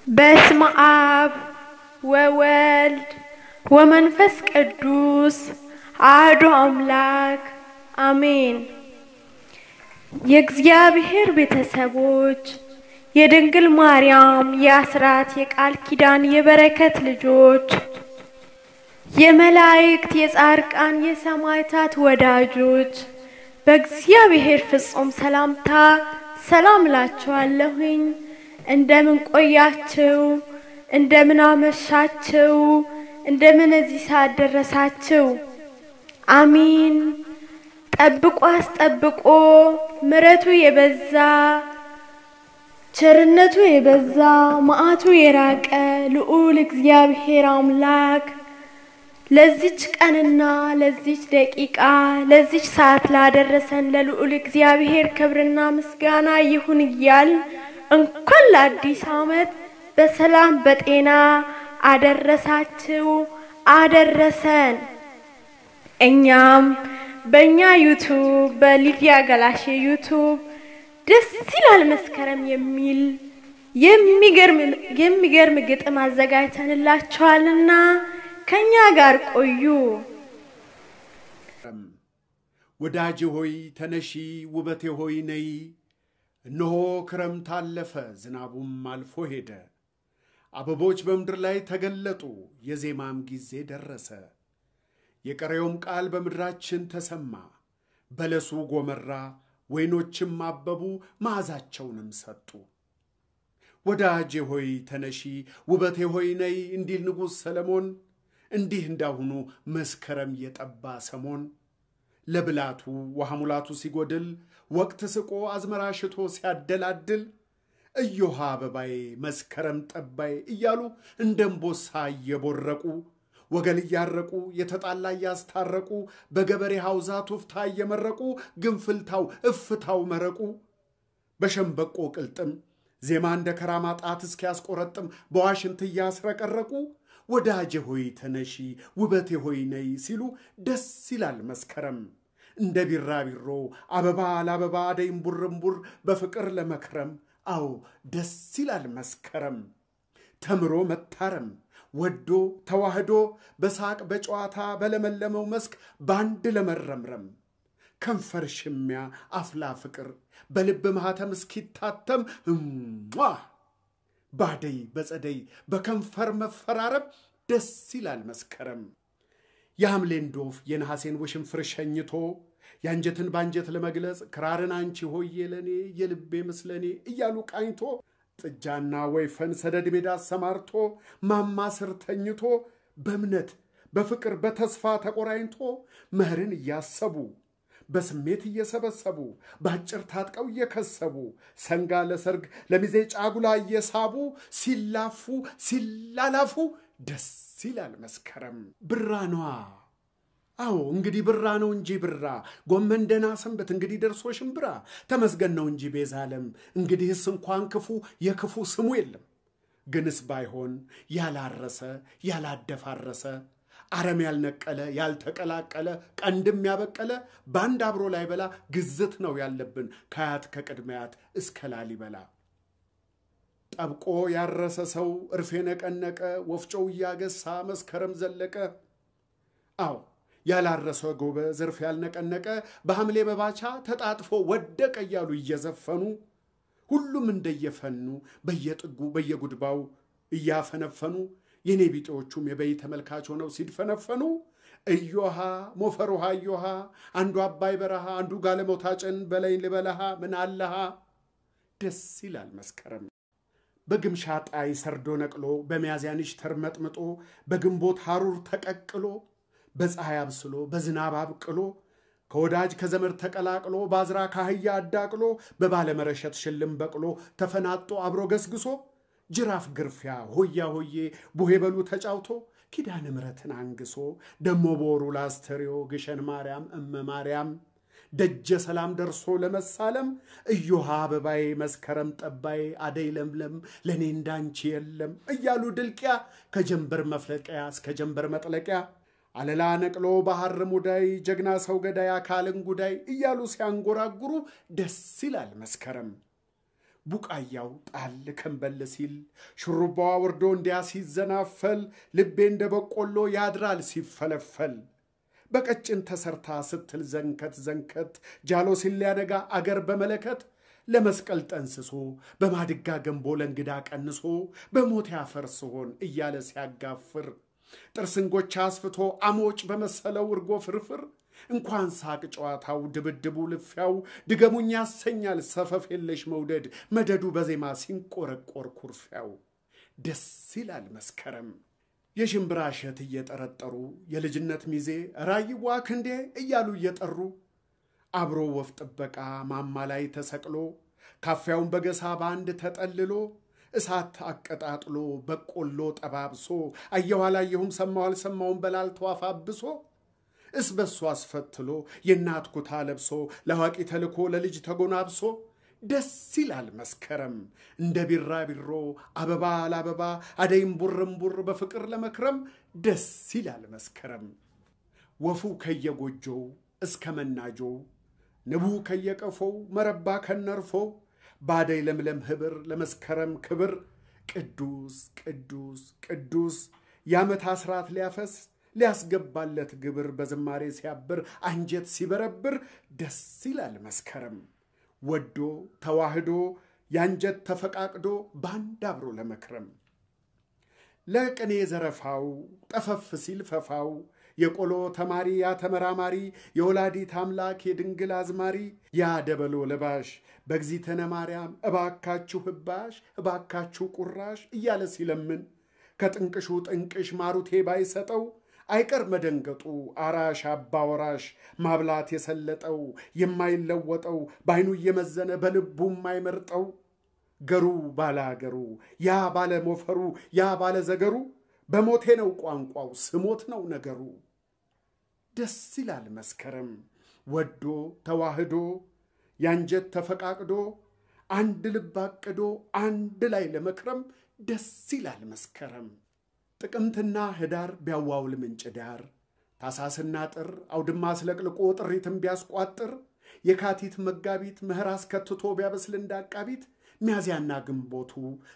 በስመ አብ ወወልድ ወመንፈስ ቅዱስ አሐዱ አምላክ አሜን። የእግዚአብሔር ቤተሰቦች የድንግል ማርያም የአስራት የቃል ኪዳን የበረከት ልጆች የመላእክት የጻድቃን የሰማዕታት ወዳጆች በእግዚአብሔር ፍጹም ሰላምታ ሰላም እላችኋለሁኝ። እንደምን ቆያችሁ? እንደምን አመሻችሁ? እንደምን እዚህ ሰዓት ደረሳችሁ? አሜን። ጠብቆ አስጠብቆ ምሕረቱ የበዛ ቸርነቱ የበዛ መዓቱ የራቀ ልዑል እግዚአብሔር አምላክ ለዚች ቀንና ለዚች ደቂቃ ለዚች ሰዓት ላደረሰን ለልዑል እግዚአብሔር ክብርና ምስጋና ይሁን እያል እንኳን ለአዲስ ዓመት በሰላም በጤና አደረሳችሁ አደረሰን። እኛም በእኛ ዩቲዩብ በሊዲያ ገላሼ ዩቲዩብ ደስ ይላል መስከረም የሚል የሚገርም ግጥም አዘጋጅተንላችኋልና ከኛ ጋር ቆዩ። ወዳጄ ሆይ ተነሺ ውበቴ ሆይ ነይ እነሆ ክረምት አለፈ ዝናቡም አልፎ ሄደ አበቦች በምድር ላይ ተገለጡ የዜማም ጊዜ ደረሰ የቀረውም ቃል በምድራችን ተሰማ በለሱ ጎመራ ወይኖችም አበቡ ማዛቸውንም ሰጡ ወዳጄ ሆይ ተነሺ ውበቴ ሆይ ነይ እንዲል ንጉሥ ሰለሞን እንዲህ እንዳሁኑ መስከረም የጠባ ሰሞን ለብላቱ ወሐሙላቱ ሲጎድል ወቅት ስቆ አዝመራ ሽቶ ሲያደላድል እዮሃ አበባዬ መስከረም ጠባዬ እያሉ እንደምቦሳ እየቦረቁ ወገል እያረቁ የተጣላ ያስታረቁ በገበሬ ሐውዛት ውፍታ እየመረቁ ግንፍልታው እፍታው መረቁ በሸምበቆ ቅልጥም ዜማ እንደ ከራማ ጣት እስኪያስቆረጥም በዋሽንት ያስረቀረቁ ወዳጄ ሆይ ተነሺ ውበቴ ሆይ ነይ ሲሉ ደስ ይላል መስከረም እንደ ቢራቢሮ አበባ ለአበባ አደይም ቡርምቡር በፍቅር ለመክረም አው ደስ ይላል መስከረም ተምሮ መታረም ወዶ ተዋህዶ በሳቅ በጨዋታ በለመለመው መስክ ባንድ ለመረምረም ከንፈር ሽሚያ አፍላ ፍቅር በልብ ማህተም እስኪታተም ባደይ በጸደይ በከንፈር መፈራረብ ደስ ይላል መስከረም ያምሌን ዶፍ የነሐሴን ወሽንፍር ሸኝቶ ያንጀትን ባንጀት ለመግለጽ ክራርን አንቺ ሆዬ ለኔ የልቤ ምስለኔ እያሉ ቃኝቶ ጥጃና ወይፈን ሰደድ ሜዳ ሰማርቶ ማማ ስር ተኝቶ በእምነት በፍቅር በተስፋ ተቆራኝቶ መህርን እያሰቡ በስሜት እየሰበሰቡ ባጭር ታጥቀው እየከሰቡ ሰንጋ ለሰርግ ለሚዜ ጫጉላ እየሳቡ ሲላፉ ሲላላፉ ደስ ይላል መስከረም ብራኗ አው እንግዲህ ብራ ነው እንጂ ብራ ጎመን ደና ሰንበት እንግዲህ ደርሶ ሽምብራ ተመስገን ነው እንጂ ቤዛለም እንግዲህስ እንኳን ክፉ የክፉ ስሙ የለም ግንስ ባይሆን ያላረሰ ያላደፋረሰ አረም ያልነቀለ ያልተቀላቀለ ቀንድም ያበቀለ ባንድ አብሮ ላይ በላ ግዝት ነው ያለብን ካያት ከቅድሚያት እስከ ላሊበላ ጠብቆ ያረሰ ሰው እርፌ ነቀነቀ ወፍጮው ያገሳ መስከረም ዘለቀ አው ያላረሰ ጎበዝ እርፌ ያልነቀነቀ በሐምሌ መባቻ ተጣጥፎ ወደቀ እያሉ እየዘፈኑ ሁሉም እንደየፈኑ በየጥጉ በየጉድባው እያፈነፈኑ የኔ ቢጤዎቹም የበይ ተመልካች ሆነው ሲድፈነፈኑ እዮሃ ሞፈሩሃ እዮሃ አንዱ አባይ በረሃ አንዱ ጋለሞታጨን በላይ ልበለሃ ምን አለሃ ደስ ይላል መስከረም በግምሻ ጣይ ሰርዶ ነቅሎ በሚያዚያንሽ ተርመጥምጦ በግንቦት ሐሩር ተቀቅሎ በፀሐይ አብስሎ በዝናብ አብቅሎ ከወዳጅ ከዘመድ ተቀላቅሎ ባዝራ ካህያ አዳቅሎ በባለመረሸት ሽልም በቅሎ ተፈናጦ አብሮ ገስግሶ ጅራፍ ግርፊያ ሆያ ሆዬ ቡሄ በሉ ተጫውቶ ኪዳነ ምሕረትን አንግሶ ደሞ ቦሩ ላስተሪዮ ግሸን ማርያም እመ ማርያም ደጀ ሰላም ደርሶ ለመሳለም እዮሃ አበባዬ መስከረም ጠባዬ አደይ ለምለም ለኔ እንዳንቺ የለም እያሉ ድልቂያ ከጀንበር መፍለቂያ እስከ ጀንበር መጥለቂያ አለላ ነቅሎ ባህር ሙዳይ ጀግና ሰው ገዳይ አካልን ጉዳይ እያሉ ሲያንጎራጉሩ ደስ ይላል መስከረም ቡቃያው ጣል ከንበል ሲል ሽሩባዋ ወርዶ እንዲያሲዘናፈል ልቤ እንደ በቆሎ ያድራል ሲፈለፈል በቀጭን ተሰርታ ስትል ዘንከት ዘንከት ጃሎ ሲሊያነጋ አገር በመለከት ለመስቀል ጠንስሶ በማድጋ ገንቦ ለእንግዳ ቀንሶ በሞት ያፈርስ ሆን እያለ ሲያጋፍር ጥርስንጎቻ አስፍቶ አሞጭ በመሰለው እርጎ ፍርፍር እንኳን ሳቅ ጨዋታው ድብድቡ ልፊያው ድገሙኝ ያሰኛል ሰፈፍ የለሽ መውደድ መደዱ በዜማ ሲንቆረቆር ኩርፊያው ደስ ይላል መስከረም የሽምብራ እሸት እየጠረጠሩ የልጅነት ሚዜ ራይዋ ክንዴ እያሉ እየጠሩ አብሮ ወፍ ጥበቃ ማማ ላይ ተሰቅሎ ካፊያውን በገሳ ባንድ ተጠልሎ እሳት አቀጣጥሎ በቆሎ ጠባብሶ አየው አላየሁም ሰማው አልሰማውም በላልቶ አፋብሶ እስበሱ አስፈትሎ የናት ኩታ ለብሶ ለዋቂ ተልኮ ለልጅ ተጎናብሶ ደስ ይላል መስከረም እንደ ቢራቢሮ አበባ ለአበባ አደይም ቡርምቡር በፍቅር ለመክረም ደስ ይላል መስከረም ወፉ ከየጎጆው እስከ መናጆው ንቡ ከየቀፎው መረባ ከነርፎ ባደይ ለምለም ህብር ለመስከረም ክብር ቅዱስ ቅዱስ ቅዱስ ያመት አስራት ሊያፈስ ሊያስገባለት ግብር በዝማሬ ሲያብር አንጀት ሲበረብር ደስ ይላል መስከረም ወዶ ተዋህዶ ያንጀት ተፈቃቅዶ ባንድ አብሮ ለመክረም ለቅኔ ዘረፋው ጠፈፍ ሲል ፈፋው የቆሎ ተማሪ ያ ተመራማሪ የወላዲት አምላክ የድንግል አዝማሪ ያ ደበሎ ለባሽ በግዚተነ ማርያም እባካችሁ ህባሽ እባካችሁ ቁራሽ እያለ ሲለምን ከጥንቅሹ ጥንቅሽ ማሩቴ ባይሰጠው አይቀር መደንገጡ አራሽ አባወራሽ ማብላት የሰለጠው የማይለወጠው ባይኑ የመዘነ በልቡ የማይመርጠው ገሩ ባላገሩ ያ ባለ ሞፈሩ ያ ባለ ዘገሩ በሞቴ ነው ቋንቋው ስሞት ነው ነገሩ ደስ ይላል መስከረም ወዶ ተዋህዶ ያንጀት ተፈቃቅዶ አንድ ልብ አቅዶ አንድ ላይ ለመክረም ደስ ይላል መስከረም ጥቅምትና ህዳር ቢያዋውል ምንጭ ዳር ታሳስና ጥር አውድማ ስለቅልቆ ጥሪትም ቢያስቋጥር የካቲት መጋቢት ምህራስ ከትቶ ቢያበስል እንዳቃቢት ሚያዚያና ግንቦቱ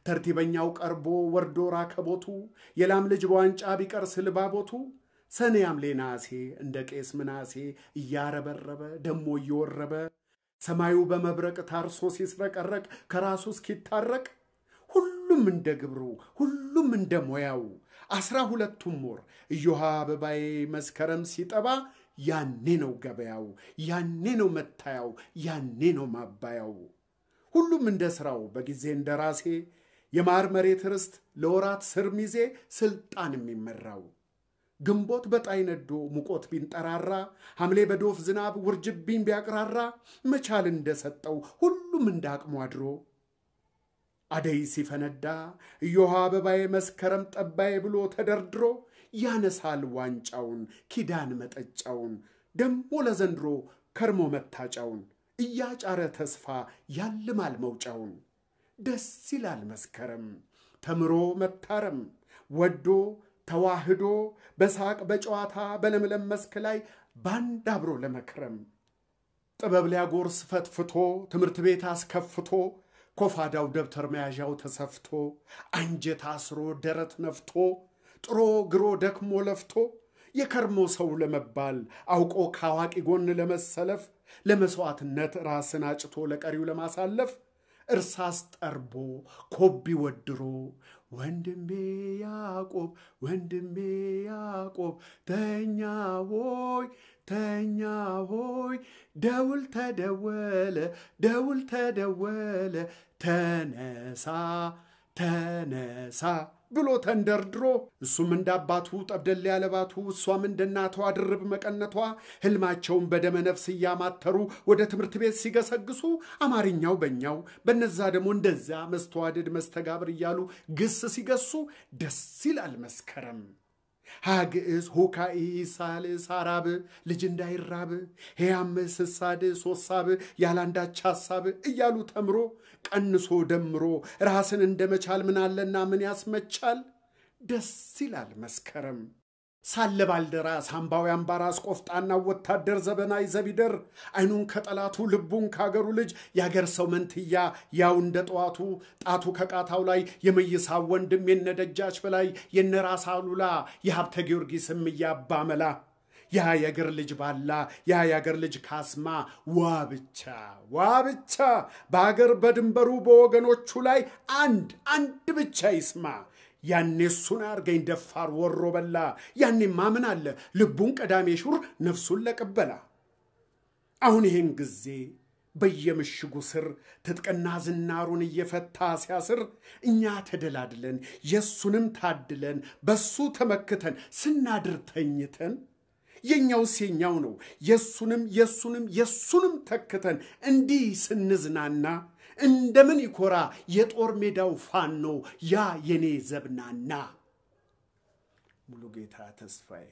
ተርቲበኛው ቀርቦ ወርዶ ራከቦቱ የላም ልጅ በዋንጫ ቢቀር ስልባቦቱ ሰኔ ሐምሌ ነሐሴ እንደ ቄስ ምናሴ እያረበረበ ደሞ እየወረበ ሰማዩ በመብረቅ ታርሶ ሲስረቀረቅ ከራሱ እስኪታረቅ ሁሉም እንደ ግብሩ ሁሉም እንደ ሞያው 12ቱም ወር እዮሃ አበባዬ መስከረም ሲጠባ ያኔ ነው ገበያው ያኔ ነው መታያው ያኔ ነው ማባያው ሁሉም እንደ ስራው በጊዜ እንደራሴ የማር መሬት ርስት ለወራት ስር ሚዜ ስልጣን የሚመራው ግንቦት በጣይ ነዶ ሙቆት ቢንጠራራ ሐምሌ በዶፍ ዝናብ ውርጅብኝ ቢያቅራራ መቻል እንደሰጠው ሁሉም እንዳቅሙ አድሮ አደይ ሲፈነዳ እዮሃ አበባዬ መስከረም ጠባዬ ብሎ ተደርድሮ ያነሳል ዋንጫውን ኪዳን መጠጫውን ደሞ ለዘንድሮ ከርሞ መታጫውን እያጫረ ተስፋ ያልማል መውጫውን ደስ ይላል መስከረም ተምሮ መታረም ወዶ ተዋህዶ በሳቅ በጨዋታ በለምለም መስክ ላይ ባንድ አብሮ ለመክረም ጥበብ ሊያጎርስ ፈትፍቶ ትምህርት ቤት አስከፍቶ ኮፋዳው ደብተር መያዣው ተሰፍቶ አንጀት አስሮ ደረት ነፍቶ ጥሮ ግሮ ደክሞ ለፍቶ የከርሞ ሰው ለመባል አውቆ ካዋቂ ጎን ለመሰለፍ ለመስዋዕትነት ራስን አጭቶ ለቀሪው ለማሳለፍ እርሳስ ጠርቦ ኮቢ ወድሮ ወንድሜ ያዕቆብ ተኛ ሆይ ደውል ተደወለ ተነሳ ብሎ ተንደርድሮ እሱም እንዳባቱ ጠብደል ያለባቱ እሷም እንደናቷ ድርብ መቀነቷ ህልማቸውን በደመ ነፍስ ያማተሩ ወደ ትምህርት ቤት ሲገሰግሱ አማርኛው በእኛው በነዛ ደግሞ እንደዛ መስተዋደድ መስተጋብር እያሉ ግስ ሲገሱ ደስ ይላል መስከረም ሃግዕዝ ሁካኢ ሳልስ አራብ ልጅ እንዳይራብ ሄያም ስሳድ ሶሳብ ያላንዳች ሐሳብ እያሉ ተምሮ ቀንሶ ደምሮ ራስን እንደመቻል ምን አለና ምን ያስመቻል ደስ ይላል መስከረም ሳለ ባልደራስ አምባው ያምባራስ ቆፍጣና ወታደር ዘበናይ ዘቢደር አይኑን ከጠላቱ ልቡን ካገሩ ልጅ ያገር ሰው መንትያ ያው እንደ ጠዋቱ ጣቱ ከቃታው ላይ የመይሳው ወንድም የነደጃች በላይ የነራስ አሉላ የሀብተ ጊዮርጊስም ያባመላ ያ ያገር ልጅ ባላ ያ ያገር ልጅ ካስማ ዋብቻ ባገር በድንበሩ በወገኖቹ ላይ አንድ ብቻ ይስማ ያኔ እሱን አርገኝ ደፋር ወሮ በላ ያኔ ማምን አለ ልቡን ቀዳሜ ሹር ነፍሱን ለቀበላ አሁን ይሄን ጊዜ በየምሽጉ ስር ትጥቀና ዝናሩን እየፈታ ሲያስር እኛ ተደላድለን የሱንም ታድለን በሱ ተመክተን ስናድር ተኝተን የኛው ነው የሱንም ተከተን እንዲህ ስንዝናና እንደምን ይኮራ የጦር ሜዳው ፋኖ ያ የኔ ዘብናና ሙሉ ጌታ ተስፋዬ